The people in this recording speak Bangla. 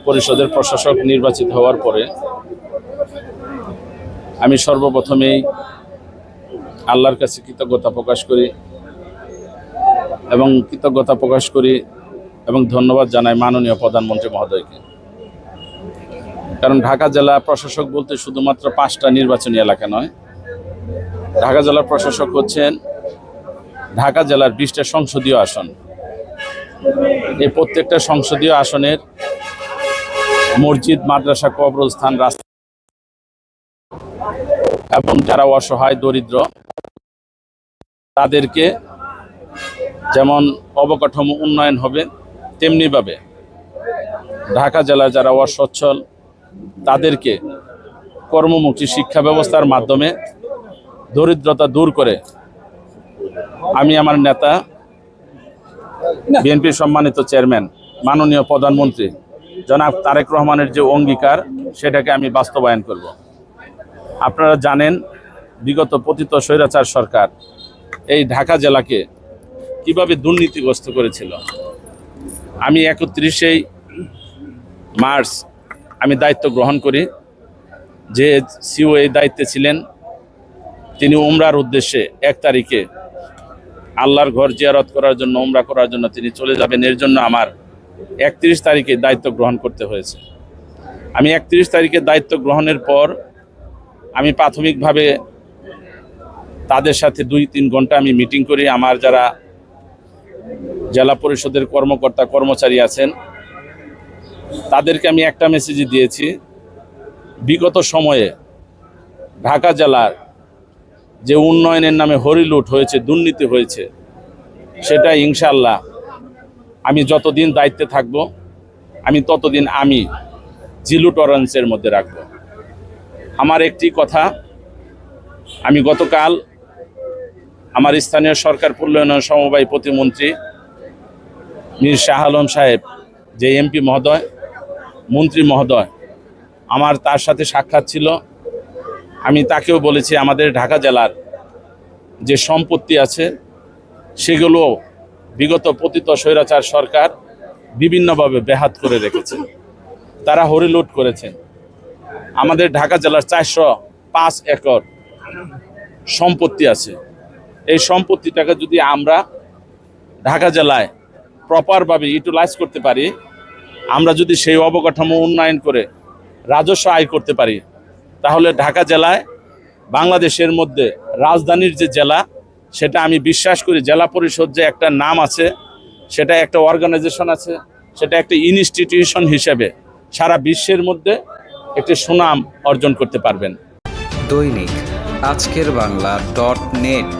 পরিষদের প্রশাসক নির্বাচিত হওয়ার পরে আমি সর্বপ্রথমেই আল্লাহর কাছে কৃতজ্ঞতা প্রকাশ করি এবং ধন্যবাদ জানাই মাননীয় প্রধানমন্ত্রী মহোদয়কে। কারণ ঢাকা জেলা প্রশাসক বলতে শুধুমাত্র 5টা নির্বাচনী এলাকা নয়, ঢাকা জেলার প্রশাসক হচ্ছেন ঢাকা জেলার 20টা সংসদীয় আসন। এই প্রত্যেকটা সংসদীয় আসনের মসজিদ, মাদ্রাসা, কবরস্থান, রাস্তা এবং যারা অসহায় দরিদ্র তাদেরকে যেমন অবকাঠামো উন্নয়ন হবে, তেমনিভাবে ঢাকা জেলার যারা অসচ্ছল তাদেরকে কর্মমুখী শিক্ষা ব্যবস্থার মাধ্যমে দরিদ্রতা দূর করে আমি আমার নেতা বিএনপির সম্মানিত চেয়ারম্যান মাননীয় প্রধানমন্ত্রী জনাব তারেক রহমানের যে অঙ্গীকার সেটাকে আমি বাস্তবায়ন করব। আপনারা জানেন বিগত পতিত স্বৈরাচার সরকার এই ঢাকা জেলাকে কিভাবে দুর্নীতিগ্রস্ত করেছিল। আমি 31 মার্চ আমি দায়িত্ব গ্রহণ করি। যে সিও এই দায়িত্বে ছিলেন তিনি উমরার উদ্দেশ্যে 1 তারিখে আল্লাহর ঘর জিয়ারত করার জন্য, উমরা করার জন্য তিনি চলে যাবেন। এর জন্য আমার 31 তারিখে দায়িত্ব গ্রহণ করতে হয়েছে। আমি 31 তারিখে দায়িত্ব গ্রহণের পর আমি প্রাথমিকভাবে তাদের সাথে 2-3 ঘন্টা আমি মিটিং করি। আমার যারা জেলা পরিষদের কর্মকর্তা কর্মচারী আছেন তাদেরকে আমি একটা মেসেজই দিয়েছি, বিগত সময়ে ঢাকা জেলার যে উন্নয়নের নামে হরিলুট হয়েছে, দুর্নীতি হয়েছে, সেটা ইনশাআল্লাহ আমি যতদিন দায়িত্বে থাকব আমি ততদিন আমি জিরো টলারেন্সের মধ্যে রাখব। আমার একটি কথা, আমি গতকাল আমার স্থানীয় সরকার উন্নয়ন সমবায় প্রতিমন্ত্রী মীর শাহ আলম সাহেব, যে এমপি মহোদয়, মন্ত্রী মহোদয়, আমার তার সাথে সাক্ষাৎ ছিল। আমি তাকেও বলেছি আমাদের ঢাকা জেলার যে সম্পত্তি আছে সেগুলো বিগত পতিত স্বৈরাচার সরকার বিভিন্নভাবে বেহাত করে রেখেছে, তারা হরিলুট করেছেন। আমাদের ঢাকা জেলার 405 একর সম্পত্তি আছে। এই সম্পত্তিটাকে যদি আমরা ঢাকা জেলায় প্রপারভাবে ইউটিলাইজ করতে পারি, আমরা যদি সেই অবকাঠামো উন্নয়ন করে রাজস্ব আয় করতে পারি, তাহলে ঢাকা জেলায় বাংলাদেশের মধ্যে রাজধানীর যে জেলা, সেটা আমি বিশ্বাস করি জেলা পরিষদ যে একটা নাম আছে, সেটা একটা অর্গানাইজেশন আছে, সেটা একটা ইনস্টিটিউশন হিসেবে সারা বিশ্বের মধ্যে একটি সুনাম অর্জন করতে পারবেন। দৈনিক আজকের বাংলা .net